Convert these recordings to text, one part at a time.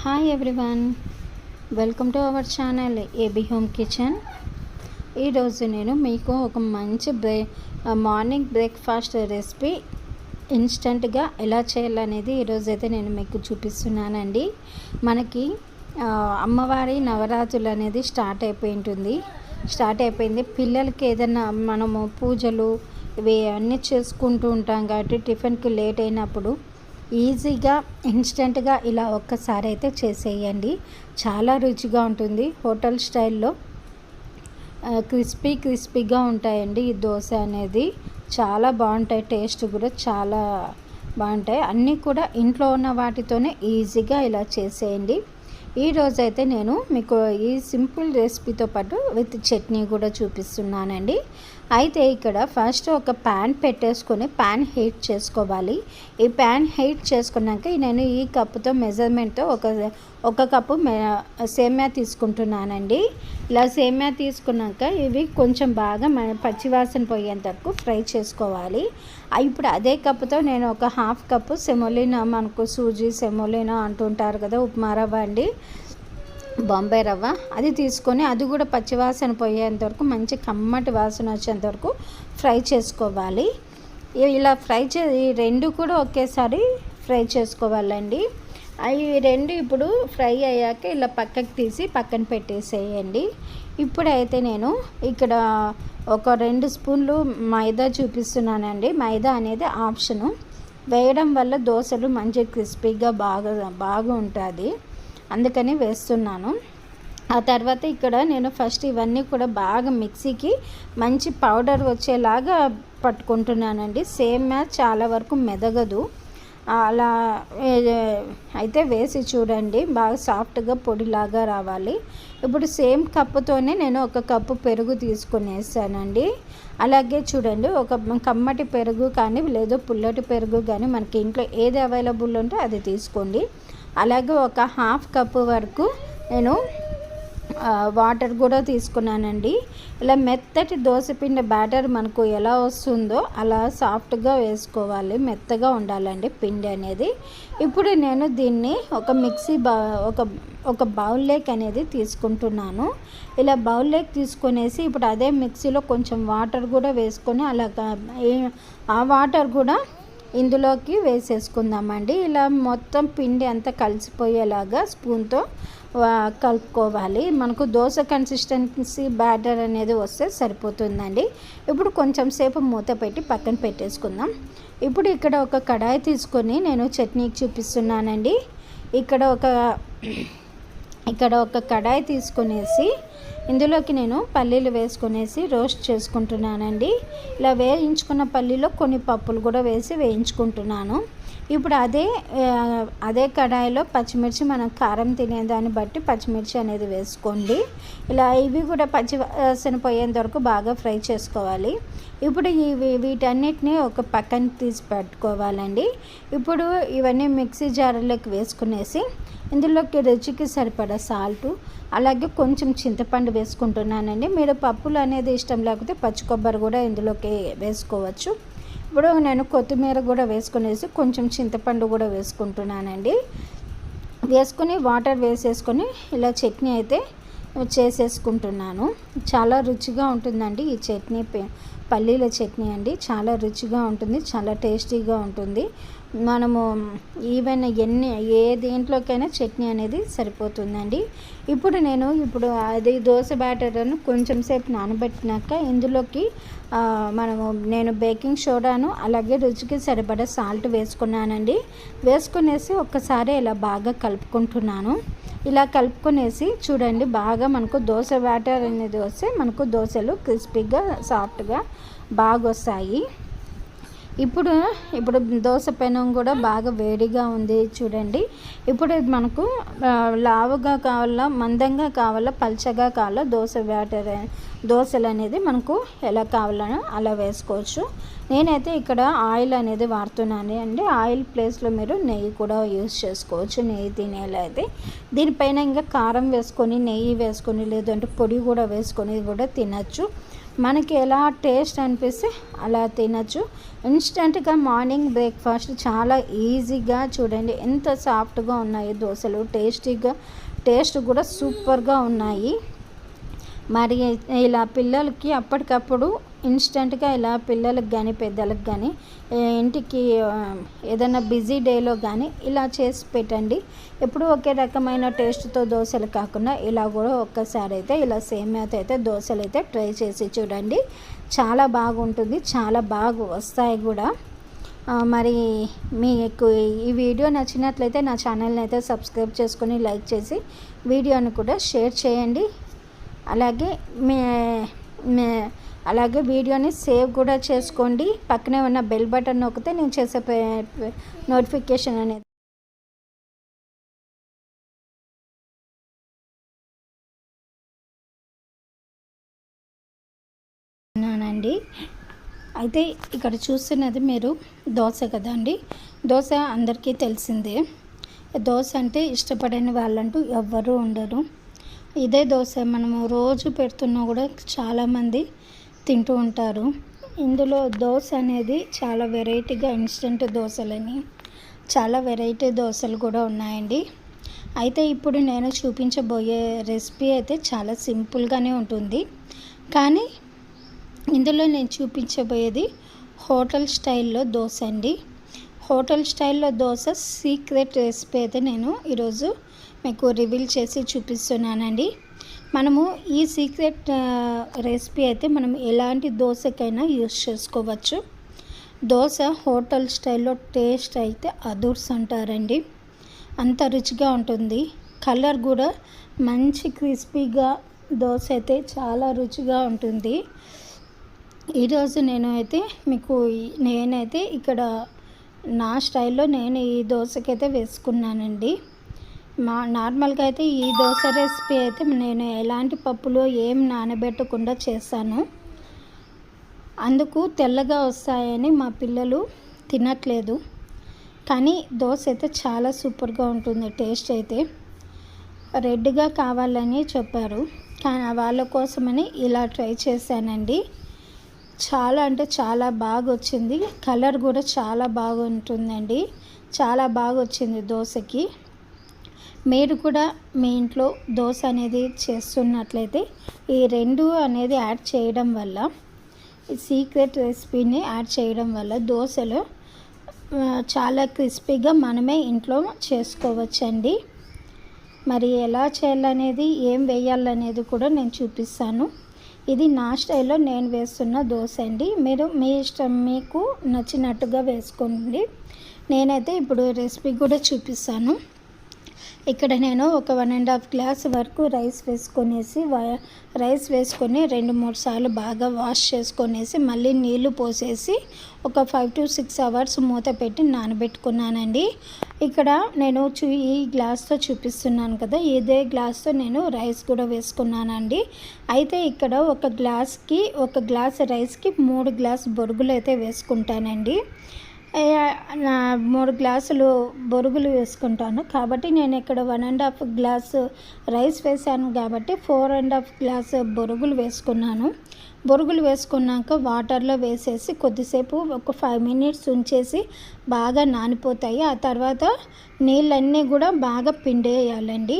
Hi everyone, welcome to our channel AB home kitchen. ఈరోజు నేను మీకు ఒక మంచి మార్నింగ్ బ్రేక్ఫాస్ట్ రెసిపీ ఇన్స్టెంట్గా ఎలా చేయాలనేది ఈరోజైతే నేను మీకు చూపిస్తున్నానండి. మనకి అమ్మవారి నవరాత్రులు అనేది స్టార్ట్ అయిపోయింది. పిల్లలకి ఏదైనా మనము పూజలు ఇవి అన్నీ చేసుకుంటూ ఉంటాం కాబట్టి టిఫిన్కి లేట్ అయినప్పుడు ఈజీగా ఇన్స్టెంట్గా ఇలా ఒక్కసారి అయితే చేసేయండి. చాలా రుచిగా ఉంటుంది. హోటల్ స్టైల్లో క్రిస్పీగా ఉంటాయండి. ఈ దోశ అనేది చాలా బాగుంటాయి. టేస్ట్ కూడా చాలా బాగుంటాయి. అన్నీ కూడా ఇంట్లో ఉన్న వాటితోనే ఈజీగా ఇలా చేసేయండి. ఈరోజైతే నేను మీకు ఈ సింపుల్ రెసిపీతో పాటు విత్ చట్నీ కూడా చూపిస్తున్నానండి. అయితే ఇక్కడ ఫస్ట్ ఒక ప్యాన్ పెట్టేసుకొని ప్యాన్ హీట్ చేసుకోవాలి. ఈ ప్యాన్ హీట్ చేసుకున్నాక నేను ఈ కప్పుతో మెజర్మెంట్తో ఒక కప్పు సేమ్యా తీసుకుంటున్నానండి. ఇలా సేమ్యా తీసుకున్నాక ఇవి కొంచెం బాగా పచ్చివాసన పోయేంత వరకు ఫ్రై చేసుకోవాలి. ఇప్పుడు అదే కప్పుతో నేను ఒక హాఫ్ కప్పు సెమోలినా, మనకు సూజీ సెమోలినా అంటుంటారు కదా, ఉప్మా రవ్వ అండి, బాంబే రవ్వ, అది తీసుకొని అది కూడా పచ్చివాసన పోయేంత వరకు మంచి కమ్మటి వాసన వచ్చేంత వరకు ఫ్రై చేసుకోవాలి. ఇలా ఈ రెండు కూడా ఒకేసారి ఫ్రై చేసుకోవాలండి. అవి రెండు ఇప్పుడు ఫ్రై అయ్యాక ఇలా పక్కకు తీసి పక్కన పెట్టేసేయండి. ఇప్పుడైతే నేను ఇక్కడ ఒక 2 స్పూన్లు మైదా చూపిస్తున్నానండి. మైదా అనేది ఆప్షను. వేయడం వల్ల దోశలు మంచి క్రిస్పీగా బాగా ఉంటుంది, అందుకని వేస్తున్నాను. ఆ తర్వాత ఇక్కడ నేను ఫస్ట్ ఇవన్నీ కూడా బాగా మిక్సీకి మంచి పౌడర్ వచ్చేలాగా పట్టుకుంటున్నానండి. సేమ్యా చాలా వరకు మెదగదు, అలా అయితే వేసి చూడండి, బాగా సాఫ్ట్గా పొడిలాగా రావాలి. ఇప్పుడు సేమ్ కప్పుతోనే నేను ఒక కప్పు పెరుగు తీసుకునేసానండి. అలాగే చూడండి, ఒక కమ్మటి పెరుగు కానీ లేదు పుల్లటి పెరుగు కానీ మనకి ఇంట్లో ఏది అవైలబుల్ ఉంటే అది తీసుకోండి. అలాగే ఒక హాఫ్ కప్పు వరకు నేను వాటర్ కూడా తీసుకున్నానండి. ఇలా మెత్తటి దోసపిండి బ్యాటర్ మనకు ఎలా వస్తుందో అలా సాఫ్ట్గా వేసుకోవాలి, మెత్తగా ఉండాలండి పిండి అనేది. ఇప్పుడు నేను దీన్ని ఒక ఒక బౌల్లోకి అనేది తీసుకుంటున్నాను. ఇలా బౌల్లోకి తీసుకొనేసి ఇప్పుడు అదే మిక్సీలో కొంచెం వాటర్ కూడా వేసుకొని ఆ వాటర్ కూడా ఇందులోకి వేసేసుకుందామండి. ఇలా మొత్తం పిండి అంతా కలిసిపోయేలాగా స్పూన్తో కలుపుకోవాలి. మనకు దోశ కన్సిస్టెన్సీ బ్యాటర్ అనేది వస్తే సరిపోతుందండి. ఇప్పుడు కొంచెం సేపు మూత పెట్టి పక్కన పెట్టేసుకుందాం. ఇప్పుడు ఇక్కడ ఒక కడాయి తీసుకొని నేను చట్నీకి చూపిస్తున్నానండి. ఇక్కడ ఒక కడాయి తీసుకొనేసి ఇందులోకి నేను పల్లీలు వేసుకొనేసి రోస్ట్ చేసుకుంటున్నానండి. ఇలా వేయించుకున్న పల్లీలో కొన్ని పప్పులు కూడా వేసి వేయించుకుంటున్నాను. ఇప్పుడు అదే కడాయిలో పచ్చిమిర్చి, మనం కారం తినేదాన్ని బట్టి పచ్చిమిర్చి అనేది వేసుకోండి. ఇలా ఇవి కూడా పచ్చి వాసన పోయేంత వరకు బాగా ఫ్రై చేసుకోవాలి. ఇప్పుడు వీటన్నిటిని ఒక పక్కన తీసి పెట్టుకోవాలండి. ఇప్పుడు ఇవన్నీ మిక్సీ జార్లోకి వేసుకునేసి ఇందులోకి రుచికి సరిపడా సాల్టు, అలాగే కొంచెం చింతపండు వేసుకుంటున్నానండి. మీరు పప్పులు అనేది ఇష్టం లేకపోతే పచ్చి కొబ్బరి కూడా ఇందులోకి వేసుకోవచ్చు. ఇప్పుడు నేను కొత్తిమీర కూడా వేసుకునేసి కొంచెం చింతపండు కూడా వేసుకుంటున్నానండి. వేసుకొని వాటర్ వేసేసుకొని ఇలా చట్నీ అయితే చేసేసుకుంటున్నాను. చాలా రుచిగా ఉంటుందండి ఈ చట్నీ, పల్లీల చట్నీ అండి. చాలా రుచిగా ఉంటుంది, చాలా టేస్టీగా ఉంటుంది. మనము ఈవెన్ ఏ దేంట్లోకైనా చట్నీ అనేది సరిపోతుందండి. ఇప్పుడు అది దోశ బ్యాటర్ను కొంచెం సేపు నానబెట్టినాక ఇందులోకి నేను బేకింగ్ సోడాను అలాగే రుచికి సరిపడా సాల్ట్ వేసుకున్నానండి. వేసుకునేసి ఒక్కసారి ఇలా బాగా కలుపుకుంటున్నాను. ఇలా కలుపుకునేసి చూడండి, బాగా మనకు దోశ బ్యాటర్ అనేది వస్తే మనకు దోశలు క్రిస్పీగా సాఫ్ట్గా బాగా వస్తాయి. ఇప్పుడు దోశ పెనం కూడా బాగా వేడిగా ఉంది చూడండి. ఇప్పుడు మనకు లావుగా కావాలా, మందంగా కావాలా, పల్చగా కావాలా, దోశలు అనేది మనకు ఎలా కావాలనో అలా వేసుకోవచ్చు. నేనైతే ఇక్కడ ఆయిల్ అనేది వాడుతున్నాను అండి. ఆయిల్ ప్లేస్లో మీరు నెయ్యి కూడా యూజ్ చేసుకోవచ్చు. నెయ్యి తినేలా అయితే దీనిపైన ఇంకా కారం వేసుకొని, నెయ్యి వేసుకొని, లేదంటే పొడి కూడా వేసుకొని కూడా తినచ్చు. మనకి ఎలా టేస్ట్ అనిపిస్తే అలా తినచ్చు. ఇన్స్టెంట్గా మార్నింగ్ బ్రేక్ఫాస్ట్ చాలా ఈజీగా చూడండి ఎంత సాఫ్ట్గా ఉన్నాయి దోశలు, టేస్ట్ కూడా సూపర్గా ఉన్నాయి. మరి ఇలా పిల్లలకి అప్పటికప్పుడు ఇన్స్టెంట్గా ఇలా పిల్లలకు కానీ పెద్దలకు కానీ ఇంటికి ఏదైనా బిజీ డేలో కానీ ఇలా చేసి పెట్టండి. ఎప్పుడు ఒకే రకమైన టేస్ట్తో దోశలు కాకుండా ఇలా కూడా ఒక్కసారి అయితే ఇలా సేమియాతో అయితే దోశలు అయితే ట్రై చేసి చూడండి. చాలా బాగుంటుంది, చాలా బాగా వస్తాయి కూడా. మరి మీకు ఈ వీడియో నచ్చినట్లయితే నా ఛానల్ని అయితే సబ్స్క్రైబ్ చేసుకొని లైక్ చేసి వీడియోని కూడా షేర్ చేయండి. అలాగే వీడియోని సేవ్ కూడా చేసుకోండి. పక్కనే ఉన్న బెల్ బటన్ నొక్కితే నేను చేసే నోటిఫికేషన్ అనేది ఉన్నానండి. అయితే ఇక్కడ చూస్తున్నది మీరు దోశ కదండి. దోశ అందరికీ తెలిసిందే. దోశ అంటే ఇష్టపడని వాళ్ళంటూ ఎవ్వరూ ఉండరు. ఇదే దోశ మనము రోజు పెడుతున్నా కూడా చాలామంది తింటూ ఉంటారు. ఇందులో దోశ అనేది చాలా వెరైటీగా ఇన్స్టెంట్ దోశలని చాలా వెరైటీ దోశలు కూడా ఉన్నాయండి. అయితే ఇప్పుడు నేను చూపించబోయే రెసిపీ అయితే చాలా సింపుల్గానే ఉంటుంది. కానీ ఇందులో నేను చూపించబోయేది హోటల్ స్టైల్లో దోశ అండి. హోటల్ స్టైల్లో దోశ సీక్రెట్ రెసిపీ అయితే నేను ఈరోజు మీకు రివీల్ చేసి చూపిస్తున్నానండి. మనము ఈ సీక్రెట్ రెసిపీ అయితే మనం ఎలాంటి దోశకైనా యూస్ చేసుకోవచ్చు. దోశ హోటల్ స్టైల్లో టేస్ట్ అయితే అదుర్స్ అంటారండి. అంత రుచిగా ఉంటుంది. కలర్ కూడా మంచి క్రిస్పీగా దోశ అయితే చాలా రుచిగా ఉంటుంది. ఈరోజు నేనైతే ఇక్కడ నా స్టైల్లో నేను ఈ దోశకైతే వేసుకున్నానండి. నార్మల్గా అయితే ఈ దోశ రెసిపీ అయితే నేను ఎలాంటి పప్పులు ఏం నానబెట్టకుండా చేశాను. అందుకు తెల్లగా వస్తాయని మా పిల్లలు తినట్లేదు. కానీ దోశ అయితే చాలా సూపర్గా ఉంటుంది. టేస్ట్ అయితే రెడ్గా కావాలని చెప్పారు. కానీ వాళ్ళ కోసమని ఇలా ట్రై చేశానండి. చాలా అంటే చాలా బాగా వచ్చింది. కలర్ కూడా చాలా బాగుంటుందండి. చాలా బాగా వచ్చింది దోశకి. మీరు కూడా మీ ఇంట్లో దోశ అనేది చేస్తున్నట్లయితే ఈ రెండు అనేది యాడ్ చేయడం వల్ల, ఈ సీక్రెట్ రెసిపీని యాడ్ చేయడం వల్ల దోశలు చాలా క్రిస్పీగా మనమే ఇంట్లో చేసుకోవచ్చండి. మరి ఎలా చేయాలనేది, ఏం వేయాలనేది కూడా నేను చూపిస్తాను. ఇది నా స్టైల్లో నేను వేస్తున్న దోశ అండి. మీరు మీ ఇష్టం, మీకు నచ్చినట్టుగా వేసుకోండి. నేనైతే ఇప్పుడు రెసిపీ కూడా చూపిస్తాను. ఇక్కడ నేను ఒక 1.5 గ్లాస్ వరకు రైస్ వేసుకొని 2-3 సార్లు బాగా వాష్ చేసుకొనేసి మళ్ళీ నీళ్లు పోసేసి ఒక 5 to 6 అవర్స్ మూత పెట్టి నానబెట్టుకున్నానండి. ఇక్కడ నేను ఈ గ్లాస్తో చూపిస్తున్నాను కదా, ఇదే గ్లాస్తో నేను రైస్ కూడా వేసుకున్నానండి. అయితే ఇక్కడ ఒక గ్లాస్ రైస్కి 3 గ్లాస్ బొరుగులు అయితే వేసుకుంటానండి. 3 గ్లాసులు బొరుగులు వేసుకుంటాను కాబట్టి నేను ఇక్కడ 1.5 గ్లాసు రైస్ వేసాను కాబట్టి 4.5 గ్లాసు బొరుగులు వేసుకున్నాను. బొరుగులు వేసుకున్నాక వాటర్లో వేసేసి కొద్దిసేపు ఒక 5 minutes ఉంచేసి బాగా నానిపోతాయి. ఆ తర్వాత నీళ్ళన్నీ కూడా బాగా పిండేయాలండి.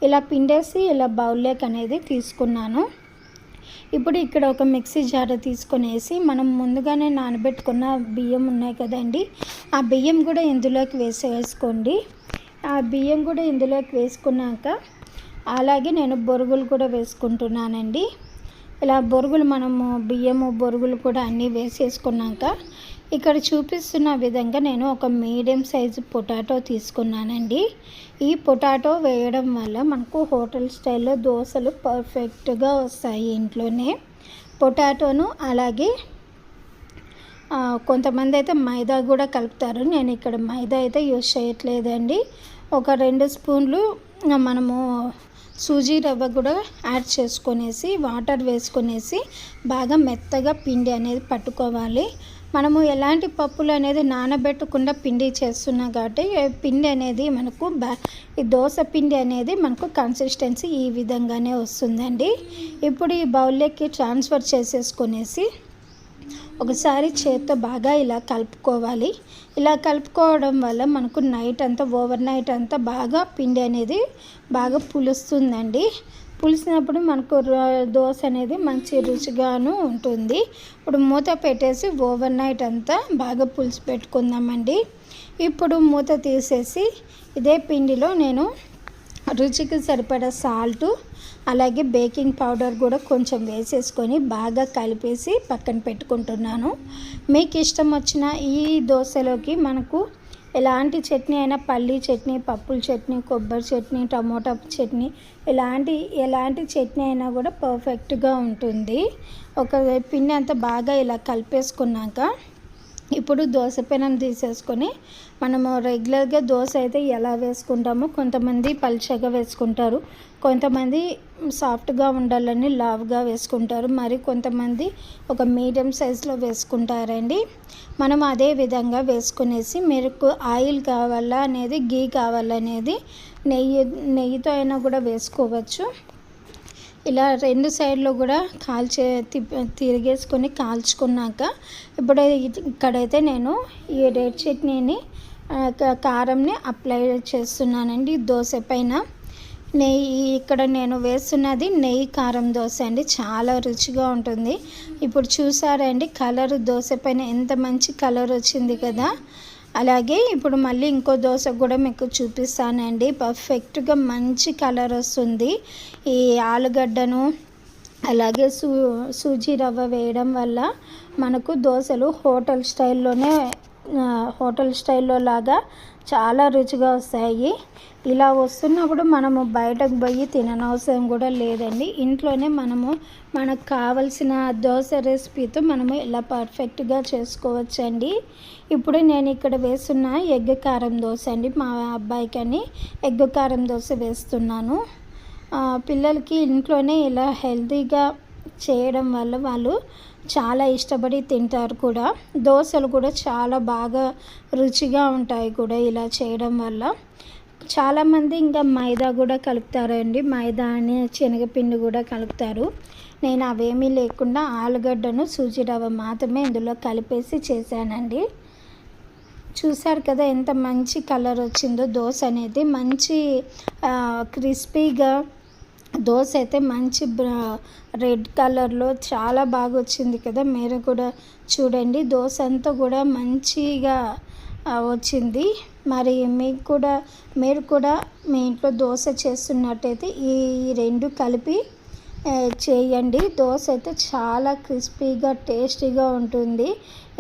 ఇలా పిండేసి ఇలా బౌల్లోకి అనేది తీసుకున్నాను. ఇప్పుడు ఇక్కడ ఒక మిక్సీ జార్ తీసుకొనేసి మనం ముందుగానే నానబెట్టుకున్న బియ్యం ఉన్నాయి కదండి, ఆ బియ్యం కూడా ఇందులోకి వేసుకోండి. ఆ బియ్యం కూడా ఇందులోకి వేసుకున్నాక అలాగే నేను బొరుగులు కూడా వేసుకుంటున్నానండి. ఇలా బియ్యము బొరుగులు కూడా అన్నీ వేసేసుకున్నాక ఇక్కడ చూపిస్తున్న విధంగా నేను ఒక మీడియం సైజు పొటాటో తీసుకున్నానండి. ఈ పొటాటో వేయడం వల్ల మనకు హోటల్ స్టైల్లో దోశలు పర్ఫెక్ట్గా వస్తాయి ఇంట్లోనే. పొటాటోను అలాగే కొంతమంది అయితే మైదా కూడా కలుపుతారు. నేను ఇక్కడ మైదా అయితే యూజ్ చేయట్లేదండి. ఒక 2 స్పూన్లు మనము సూజీ రవ్వ కూడా యాడ్ చేసుకొనేసి వాటర్ వేసుకొనేసి బాగా మెత్తగా పిండి అనేది పట్టుకోవాలి. మనము ఎలాంటి పప్పులు అనేది నానబెట్టకుండా పిండి చేస్తున్నాం కాబట్టి పిండి అనేది మనకు ఈ దోశ పిండి అనేది మనకు కన్సిస్టెన్సీ ఈ విధంగానే వస్తుందండి. ఇప్పుడు ఈ బౌల్లోకి ట్రాన్స్ఫర్ చేసేసుకొనేసి ఒకసారి చేత్తో బాగా ఇలా కలుపుకోవాలి. ఇలా కలుపుకోవడం వల్ల మనకు నైట్ అంతా ఓవర్ నైట్ అంతా బాగా పిండి అనేది బాగా పులుస్తుందండి. పులిసినప్పుడు మనకు దోశ అనేది మంచి రుచిగాను ఉంటుంది. ఇప్పుడు మూత పెట్టేసి ఓవర్ నైట్ అంతా బాగా పులిసి పెట్టుకుందామండి. ఇప్పుడు మూత తీసేసి ఇదే పిండిలో నేను రుచికి సరిపడా సాల్టు అలాగే బేకింగ్ పౌడర్ కూడా కొంచెం వేసేసుకొని బాగా కలిపేసి పక్కన పెట్టుకుంటున్నాను. మీకు ఇష్టం వచ్చిన ఈ దోశలోకి మనకు ఎలాంటి చట్నీ అయినా పల్లీ చట్నీ, పప్పుల చట్నీ, కొబ్బరి చట్నీ, టమోటా చట్నీ ఎలాంటి చట్నీ అయినా కూడా పర్ఫెక్ట్గా ఉంటుంది. ఒక పిండి అంతా బాగా ఇలా కలిపేసుకున్నాక ఇప్పుడు దోశ పెనం తీసేసుకొని మనము రెగ్యులర్గా దోశ అయితే ఎలా వేసుకుంటామో కొంతమంది పల్చగా వేసుకుంటారు, కొంతమంది సాఫ్ట్గా ఉండాలని లావుగా వేసుకుంటారు, మరి కొంతమంది ఒక మీడియం సైజులో వేసుకుంటారండి. మనం అదే విధంగా వేసుకునేసి మీకు ఆయిల్ కావాలా అనేది గీ కావాలనేది నెయ్యితో అయినా కూడా వేసుకోవచ్చు. ఇలా రెండు సైడ్లో కూడా తిరిగేసుకొని కాల్చుకున్నాక ఇప్పుడు ఇక్కడైతే నేను ఈ రెడ్ చట్నీని కారంని అప్లై చేస్తున్నానండి దోశ పైన. ఇక్కడ నేను వేస్తున్నది నెయ్యి కారం దోశ అండి, చాలా రుచిగా ఉంటుంది. ఇప్పుడు చూసారండి కలర్ దోశ పైన ఎంత మంచి కలర్ వచ్చింది కదా. అలాగే ఇప్పుడు మళ్ళీ ఇంకో దోశ కూడా మీకు చూపిస్తానండి. పర్ఫెక్ట్గా మంచి కలర్ వస్తుంది. ఈ ఆలుగడ్డను అలాగే సూజీ రవ్వ వేయడం వల్ల మనకు దోశలు హోటల్ స్టైల్లో లాగా చాలా రుచిగా వస్తాయి. ఇలా వస్తున్నప్పుడు మనము బయటకు పోయి తిననవసరం కూడా లేదండి. ఇంట్లోనే మనకు కావలసిన దోశ రెసిపీతో మనము ఇలా పర్ఫెక్ట్గా చేసుకోవచ్చండి. ఇప్పుడు నేను ఇక్కడ వేస్తున్న ఎగ్ కారం దోశ అండి. మా అబ్బాయికని ఎగ్ కారం దోశ వేస్తున్నాను. పిల్లలకి ఇంట్లోనే ఇలా హెల్తీగా చేయడం వల్ల వాళ్ళు చాలా ఇష్టపడి తింటారు కూడా. దోశలు కూడా చాలా బాగా రుచిగా ఉంటాయి కూడా ఇలా చేయడం వల్ల. చాలామంది ఇంకా మైదా కూడా కలుపుతారండి, మైదా అని శనగపిండి కూడా కలుపుతారు. నేను అవేమీ లేకుండా ఆలుగడ్డను సూజీ రవ్వ మాత్రమే ఇందులో కలిపేసి చేశానండి. చూసారు కదా ఎంత మంచి కలర్ వచ్చిందో దోశ అనేది. మంచి క్రిస్పీగా దోశ అయితే మంచి రెడ్ కలర్లో చాలా బాగా వచ్చింది కదా. మీరు కూడా చూడండి దోశ అంతా కూడా మంచిగా వచ్చింది. మరి మీరు కూడా మీ ఇంట్లో దోశ చేస్తున్నట్టయితే ఈ రెండు కలిపి చేయండి. దోశ అయితే చాలా క్రిస్పీగా టేస్టీగా ఉంటుంది.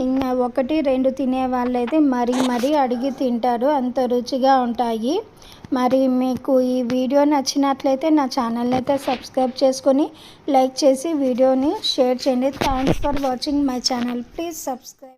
ఇంకా 1-2 తినే వాళ్ళైతే మరీ అడిగి తింటారు, అంత రుచిగా ఉంటాయి. మరి మీకు ఈ వీడియో నచ్చినట్లయితే నా ఛానల్ని అయితే సబ్స్క్రైబ్ చేసుకొని లైక్ చేసి వీడియోని షేర్ చేయండి. Thanks for watching my channel. Please subscribe.